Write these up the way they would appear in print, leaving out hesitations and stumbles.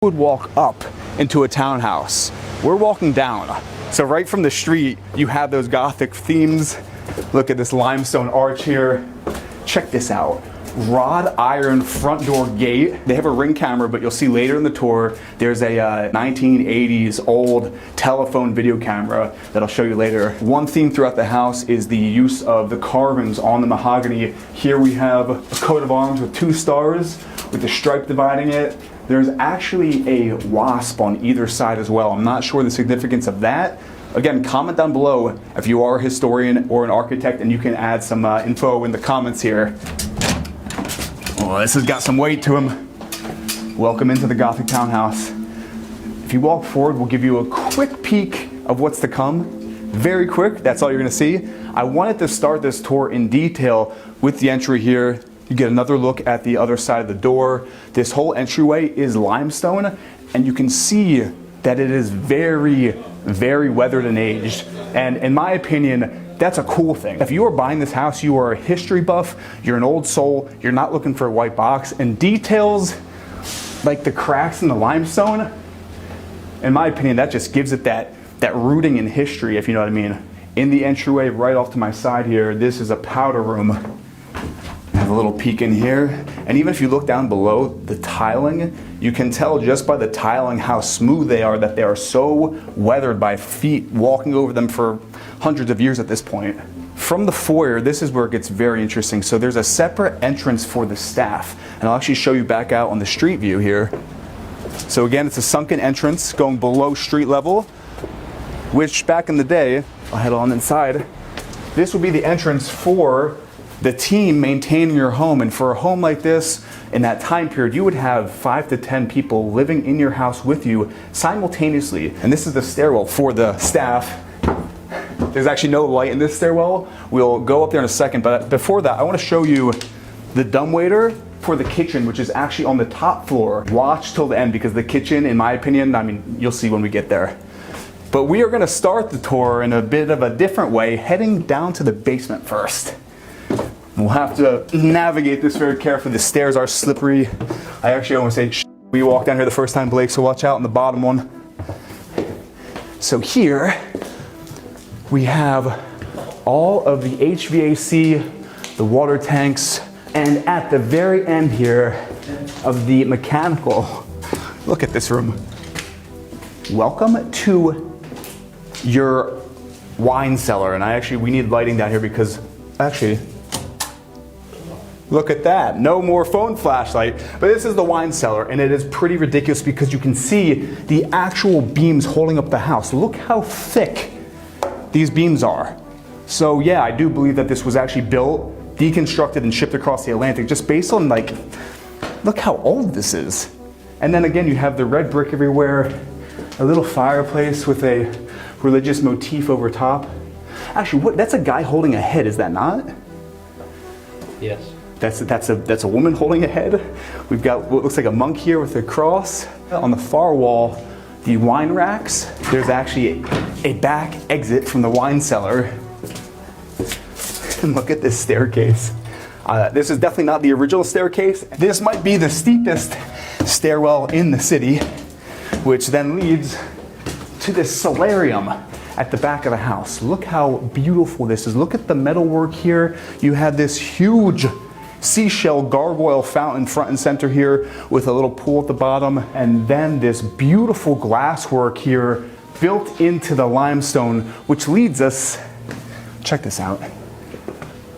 would walk up into a townhouse. We're walking down. So right from the street, you have those Gothic themes. Look at this limestone arch here. Check this out. Wrought iron front door gate. They have a Ring camera, but you'll see later in the tour, there's a 1980s old telephone video camera that I'll show you later. One theme throughout the house is the use of the carvings on the mahogany. Here we have a coat of arms with 2 stars with the stripe dividing it. There's actually a wasp on either side as well. I'm not sure the significance of that. Again, comment down below if you are a historian or an architect, and you can add some info in the comments here. Oh, this has got some weight to him. Welcome into the Gothic townhouse. If you walk forward, we'll give you a quick peek of what's to come. Very quick, that's all you're gonna see. I wanted to start this tour in detail with the entry here. You get another look at the other side of the door. This whole entryway is limestone, and you can see that it is very, very weathered and aged. And in my opinion, that's a cool thing. If you are buying this house, you are a history buff, you're an old soul, you're not looking for a white box, and details like the cracks in the limestone, in my opinion, that just gives it that rooting in history, if you know what I mean. In the entryway right off to my side here, this is a powder room. Have a little peek in here, and even if you look down below the tiling, you can tell just by the tiling how smooth they are, that they are so weathered by feet walking over them for hundreds of years at this point. From the foyer, this is where it gets very interesting. So there's a separate entrance for the staff, and I'll actually show you back out on the street view here. So again, it's a sunken entrance going below street level, which back in the day, I'll head on inside, this would be the entrance for the team maintaining your home. And for a home like this, in that time period, you would have 5 to 10 people living in your house with you simultaneously. And this is the stairwell for the staff. There's actually no light in this stairwell. We'll go up there in a second, but before that, I want to show you the dumbwaiter for the kitchen, which is actually on the top floor. Watch till the end, because the kitchen, in my opinion, I mean, you'll see when we get there. But we are going to start the tour in a bit of a different way, heading down to the basement first. We'll have to navigate this very carefully. The stairs are slippery. I actually almost say we walked down here the first time, Blake, so watch out on the bottom one. So here we have all of the HVAC, the water tanks, and at the very end here of the mechanical, look at this room. Welcome to your wine cellar. And we need lighting down here because look at that, no more phone flashlight. But this is the wine cellar, and it is pretty ridiculous because you can see the actual beams holding up the house. Look how thick these beams are. So yeah, I do believe that this was actually built, deconstructed, and shipped across the Atlantic just based on look how old this is. And then again, you have the red brick everywhere, a little fireplace with a religious motif over top. Actually, that's a guy holding a head, is that not? Yes. That's a woman holding a head. We've got what looks like a monk here with a cross. On the far wall, the wine racks. There's actually a back exit from the wine cellar. And look at this staircase. This is definitely not the original staircase. This might be the steepest stairwell in the city, which then leads to this solarium at the back of the house. Look how beautiful this is. Look at the metalwork here. You have this huge seashell gargoyle fountain front and center here with a little pool at the bottom, and then this beautiful glasswork here built into the limestone, which leads us, check this out,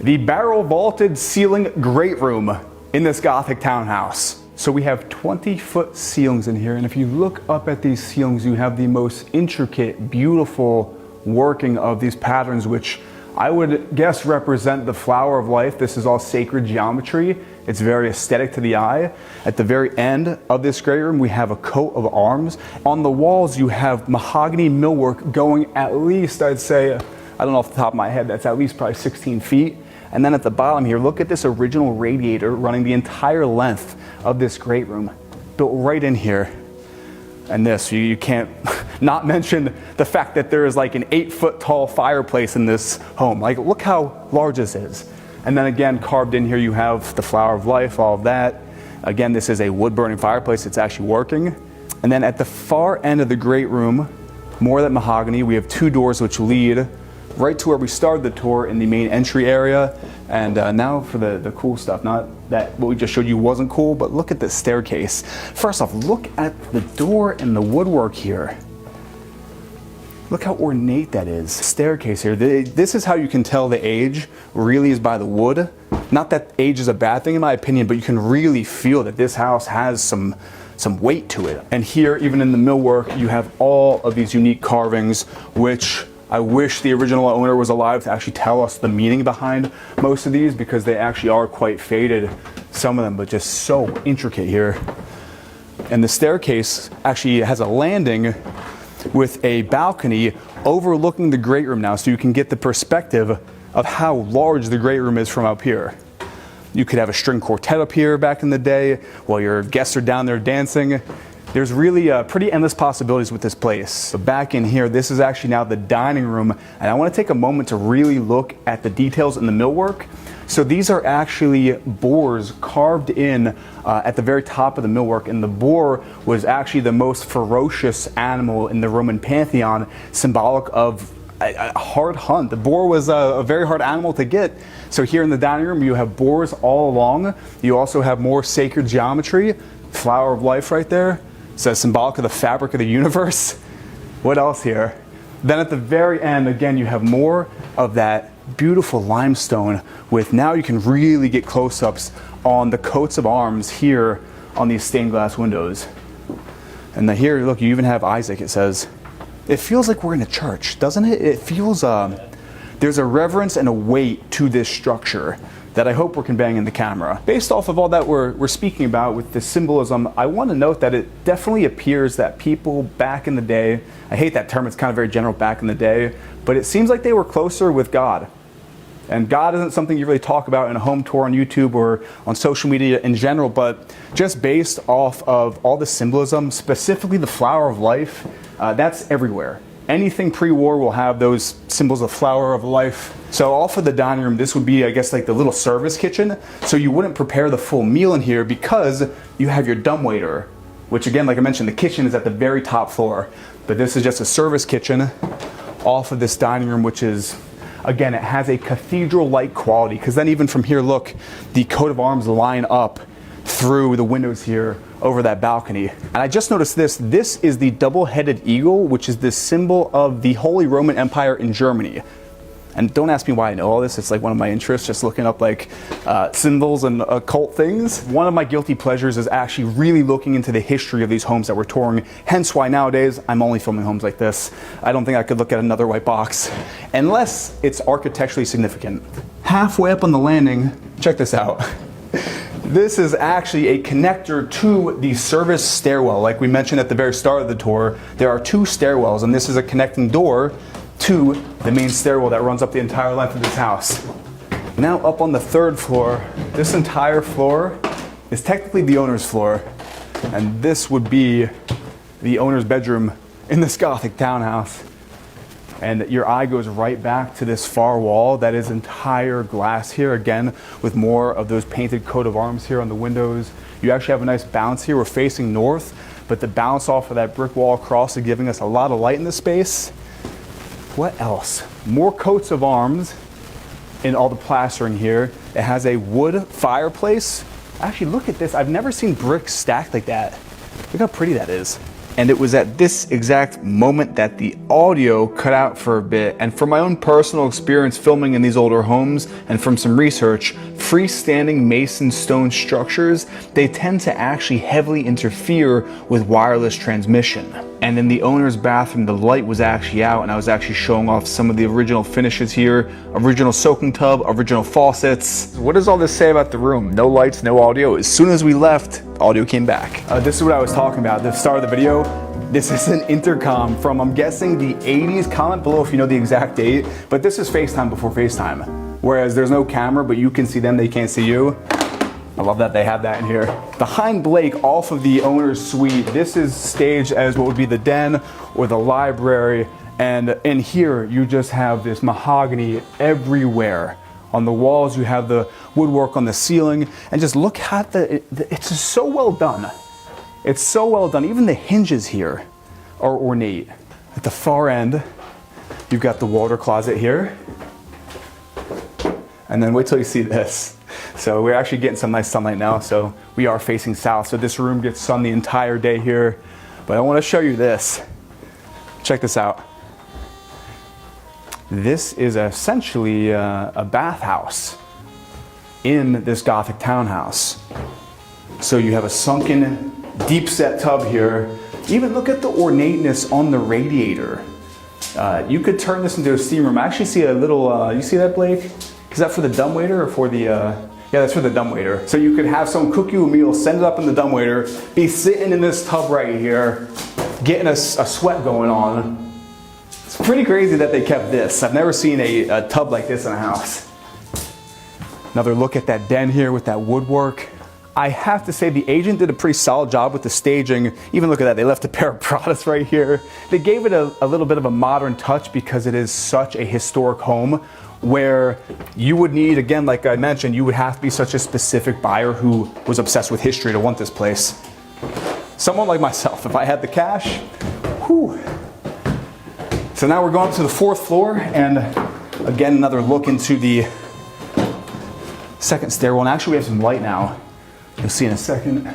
the barrel vaulted ceiling great room in this Gothic townhouse. So we have 20-foot ceilings in here, and if you look up at these ceilings, you have the most intricate, beautiful working of these patterns, which I would guess represent the flower of life. This is all sacred geometry. It's very aesthetic to the eye. At the very end of this great room, we have a coat of arms. On the walls, you have mahogany millwork going at least, I'd say, I don't know off the top of my head, that's at least probably 16 feet. And then at the bottom here, look at this original radiator running the entire length of this great room, built right in here. And this, you can't not mention the fact that there is like an 8-foot tall fireplace in this home. Like, look how large this is. And then again, carved in here, you have the flower of life, all of that. Again, this is a wood burning fireplace. It's actually working. And then at the far end of the great room, more of that mahogany. We have 2 doors which lead right to where we started the tour in the main entry area. And now for the cool stuff. Not that what we just showed you wasn't cool, but look at this staircase. First off, look at the door and the woodwork here. Look how ornate that is. Staircase here. This is how you can tell the age really is by the wood. Not that age is a bad thing in my opinion, but you can really feel that this house has some weight to it. And here, even in the millwork, you have all of these unique carvings, which I wish the original owner was alive to actually tell us the meaning behind most of these, because they actually are quite faded, some of them, but just so intricate here. And the staircase actually has a landing with a balcony overlooking the great room now, so you can get the perspective of how large the great room is from up here. You could have a string quartet up here back in the day while your guests are down there dancing. There's really pretty endless possibilities with this place. So back in here, this is actually now the dining room, and I want to take a moment to really look at the details in the millwork. So these are actually boars carved in at the very top of the millwork, and the boar was actually the most ferocious animal in the Roman pantheon, symbolic of a hard hunt. The boar was a very hard animal to get. So here in the dining room, you have boars all along. You also have more sacred geometry, flower of life right there. So symbolic of the fabric of the universe. What else here? Then at the very end, again, you have more of that beautiful limestone with, now you can really get close-ups on the coats of arms here on these stained glass windows. And here, look, you even have Isaac, it says. It feels like we're in a church, doesn't it? It feels, there's a reverence and a weight to this structure that I hope we're conveying in the camera. Based off of all that we're speaking about with the symbolism, I want to note that it definitely appears that people back in the day, I hate that term, it's kind of very general, back in the day, but it seems like they were closer with God. And God isn't something you really talk about in a home tour on YouTube or on social media in general, but just based off of all the symbolism, specifically the flower of life, that's everywhere. Anything pre-war will have those symbols of flower of life. So off of the dining room, this would be, I guess, like the little service kitchen. So you wouldn't prepare the full meal in here because you have your dumbwaiter, which again, like I mentioned, the kitchen is at the very top floor. But this is just a service kitchen off of this dining room, which is, again, it has a cathedral-like quality, because then even from here, look, the coat of arms line up through the windows here over that balcony. And I just noticed this is the double-headed eagle, which is the symbol of the Holy Roman Empire in Germany. And don't ask me why I know all this, it's like one of my interests, just looking up like symbols and occult things. One of my guilty pleasures is actually really looking into the history of these homes that we're touring, hence why nowadays I'm only filming homes like this. I don't think I could look at another white box, unless it's architecturally significant. Halfway up on the landing, check this out. This is actually a connector to the service stairwell. Like we mentioned at the very start of the tour, there are 2 stairwells, and this is a connecting door to the main stairwell that runs up the entire length of this house. Now up on the 3rd floor, this entire floor is technically the owner's floor, and this would be the owner's bedroom in this Gothic townhouse. And your eye goes right back to this far wall that is entire glass here, again, with more of those painted coat of arms here on the windows. You actually have a nice bounce here. We're facing north, but the bounce off of that brick wall across is giving us a lot of light in the space. What else? More coats of arms in all the plastering here. It has a wood fireplace. Actually, look at this. I've never seen bricks stacked like that. Look how pretty that is. And it was at this exact moment that the audio cut out for a bit. And from my own personal experience filming in these older homes and from some research, freestanding mason stone structures, they tend to actually heavily interfere with wireless transmission. And in the owner's bathroom, the light was actually out, and I was actually showing off some of the original finishes here. Original soaking tub, original faucets. What does all this say about the room? No lights, no audio. As soon as we left, audio came back. This is what I was talking about at the start of the video. This is an intercom from, I'm guessing, the 80s. Comment below if you know the exact date. But this is FaceTime before FaceTime. Whereas there's no camera, but you can see them, they can't see you. I love that they have that in here. Behind Blake, off of the owner's suite, this is staged as what would be the den or the library. And in here, you just have this mahogany everywhere. On the walls, you have the woodwork on the ceiling. And just look at it's just so well done. It's so well done. Even the hinges here are ornate. At the far end, you've got the water closet here. And then wait till you see this. So we're actually getting some nice sunlight now, so we are facing south. So this room gets sun the entire day here. But I want to show you this. Check this out. This is essentially a bathhouse in this Gothic townhouse. So you have a sunken, deep set tub here. Even look at the ornateness on the radiator. You could turn this into a steam room. I actually see a little, you see that, Blake? Is that for the dumbwaiter or for the, yeah, that's for the dumbwaiter. So you could have someone cook you a meal, send it up in the dumbwaiter, be sitting in this tub right here, getting a sweat going on. It's pretty crazy that they kept this. I've never seen a tub like this in a house. Another look at that den here with that woodwork. I have to say the agent did a pretty solid job with the staging. Even look at that, they left a pair of Pradas right here. They gave it a little bit of a modern touch because it is such a historic home where you would need, again, like I mentioned, you would have to be such a specific buyer who was obsessed with history to want this place. Someone like myself, if I had the cash, whew. So now we're going up to the 4th floor, and again, another look into the second stairwell. And actually we have some light now. You'll see in a second.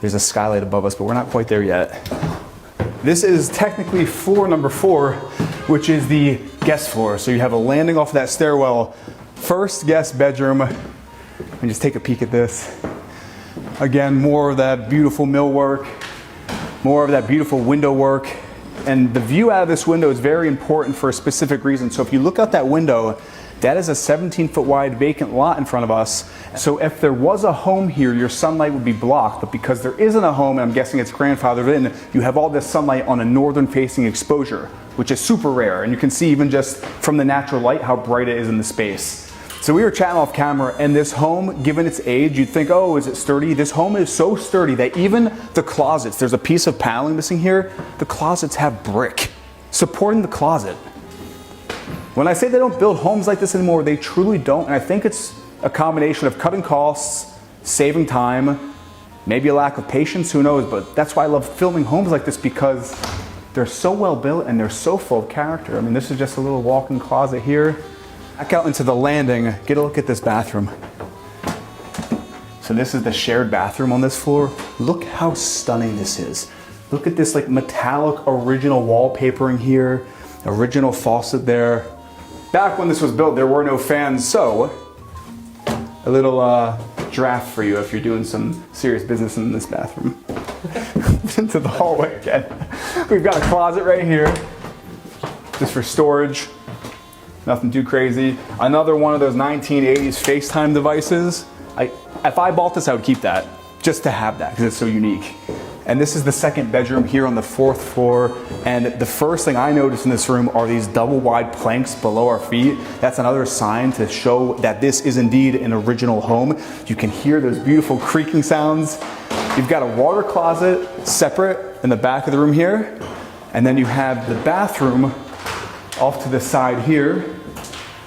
There's a skylight above us, but we're not quite there yet. This is technically floor number 4, which is the guest floor. So you have a landing off that stairwell, first guest bedroom. And just take a peek at this. Again, more of that beautiful millwork, more of that beautiful window work. And the view out of this window is very important for a specific reason. So if you look out that window, that is a 17-foot wide vacant lot in front of us. So if there was a home here, your sunlight would be blocked. But because there isn't a home, and I'm guessing it's grandfathered in, you have all this sunlight on a northern facing exposure, which is super rare. And you can see even just from the natural light how bright it is in the space. So we were chatting off camera, and this home, given its age, you'd think, oh, is it sturdy? This home is so sturdy that even the closets, there's a piece of paneling missing here, the closets have brick supporting the closet. When I say they don't build homes like this anymore, they truly don't. And I think it's a combination of cutting costs, saving time, maybe a lack of patience, who knows. But that's why I love filming homes like this, because they're so well built and they're so full of character. I mean, this is just a little walk-in closet here. Back out into the landing, get a look at this bathroom. So this is the shared bathroom on this floor. Look how stunning this is. Look at this like metallic original wallpapering here, original faucet there. Back when this was built, there were no fans, so a little draft for you if you're doing some serious business in this bathroom. Into the hallway again. We've got a closet right here, just for storage. Nothing too crazy. Another one of those 1980s FaceTime devices. If I bought this, I would keep that, just to have that, because it's so unique. And this is the second bedroom here on the 4th floor. And the first thing I noticed in this room are these double wide planks below our feet. That's another sign to show that this is indeed an original home. You can hear those beautiful creaking sounds. You've got a water closet separate in the back of the room here. And then you have the bathroom off to the side here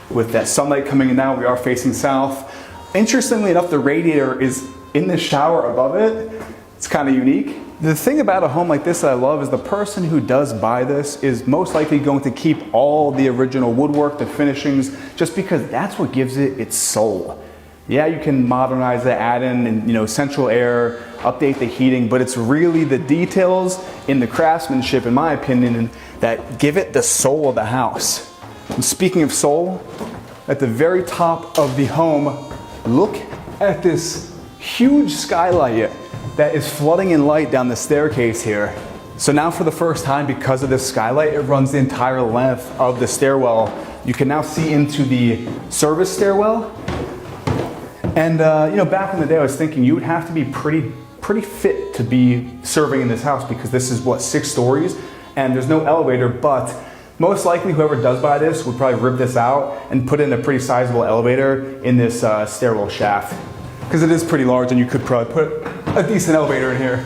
with that sunlight coming in now. We are facing south. Interestingly enough, the radiator is in the shower above it. It's kind of unique. The thing about a home like this that I love is the person who does buy this is most likely going to keep all the original woodwork, the finishings, just because that's what gives it its soul. Yeah, you can modernize it, add in, and, central air, update the heating, but it's really the details in the craftsmanship, in my opinion, that give it the soul of the house. And speaking of soul, at the very top of the home, look at this huge skylight that is flooding in light down the staircase here. So now for the first time, because of this skylight, it runs the entire length of the stairwell. You can now see into the service stairwell. And back in the day, I was thinking you would have to be pretty fit to be serving in this house, because this is 6 stories and there's no elevator, but most likely whoever does buy this would probably rip this out and put in a pretty sizable elevator in this stairwell shaft, because it is pretty large and you could probably put a decent elevator in here.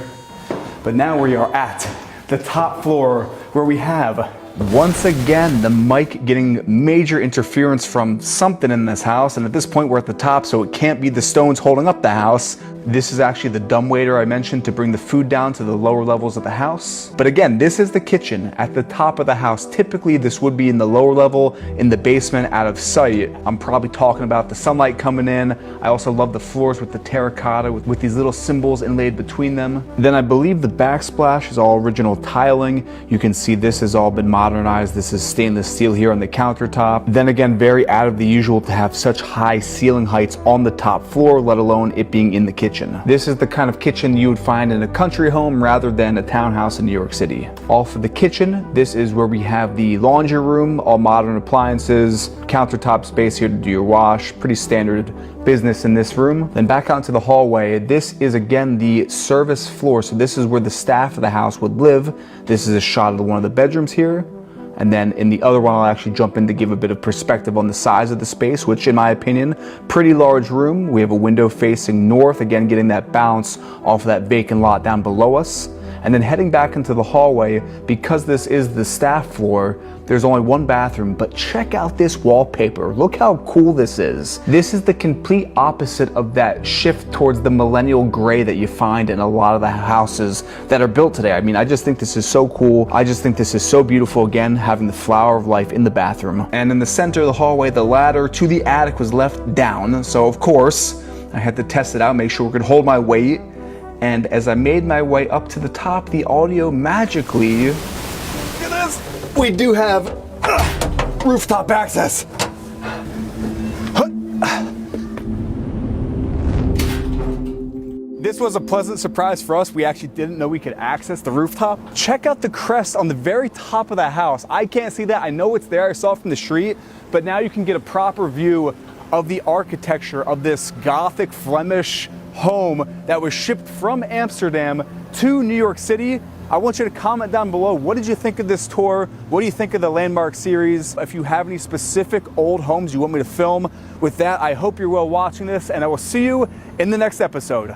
But now we are at the top floor, where we have, once again, the mic getting major interference from something in this house. And at this point we're at the top, so it can't be the stones holding up the house. This is actually the dumbwaiter I mentioned to bring the food down to the lower levels of the house. But again, this is the kitchen at the top of the house. Typically, this would be in the lower level, in the basement, out of sight. I'm probably talking about the sunlight coming in. I also love the floors with the terracotta with these little symbols inlaid between them. Then I believe the backsplash is all original tiling. You can see this has all been modernized. This is stainless steel here on the countertop. Then again, very out of the usual to have such high ceiling heights on the top floor, let alone it being in the kitchen. This is the kind of kitchen you would find in a country home rather than a townhouse in New York City. All for the kitchen. This is where we have the laundry room, all modern appliances, countertop space here to do your wash, pretty standard business in this room. Then back out into the hallway. This is again the service floor. So this is where the staff of the house would live. This is a shot of one of the bedrooms here. And then in the other one, I'll actually jump in to give a bit of perspective on the size of the space, which in my opinion, pretty large room. We have a window facing north, again, getting that bounce off of that vacant lot down below us. And then heading back into the hallway, because this is the staff floor, there's only one bathroom, but check out this wallpaper. Look how cool this is. This is the complete opposite of that shift towards the millennial gray that you find in a lot of the houses that are built today. I mean, I just think this is so cool. I just think this is so beautiful, again, having the flower of life in the bathroom. And in the center of the hallway, the ladder to the attic was left down. So of course, I had to test it out, make sure it could hold my weight. And as I made my way up to the top, the audio magically, look at this, we do have rooftop access. This was a pleasant surprise for us. We actually didn't know we could access the rooftop. Check out the crest on the very top of the house. I can't see that. I know it's there. I saw it from the street, but now you can get a proper view of the architecture of this Gothic Flemish home that was shipped from Amsterdam to New York City. I want you to comment down below. What did you think of this tour? What do you think of the Landmark series? If you have any specific old homes you want me to film with that, I hope you're well watching this, and I will see you in the next episode.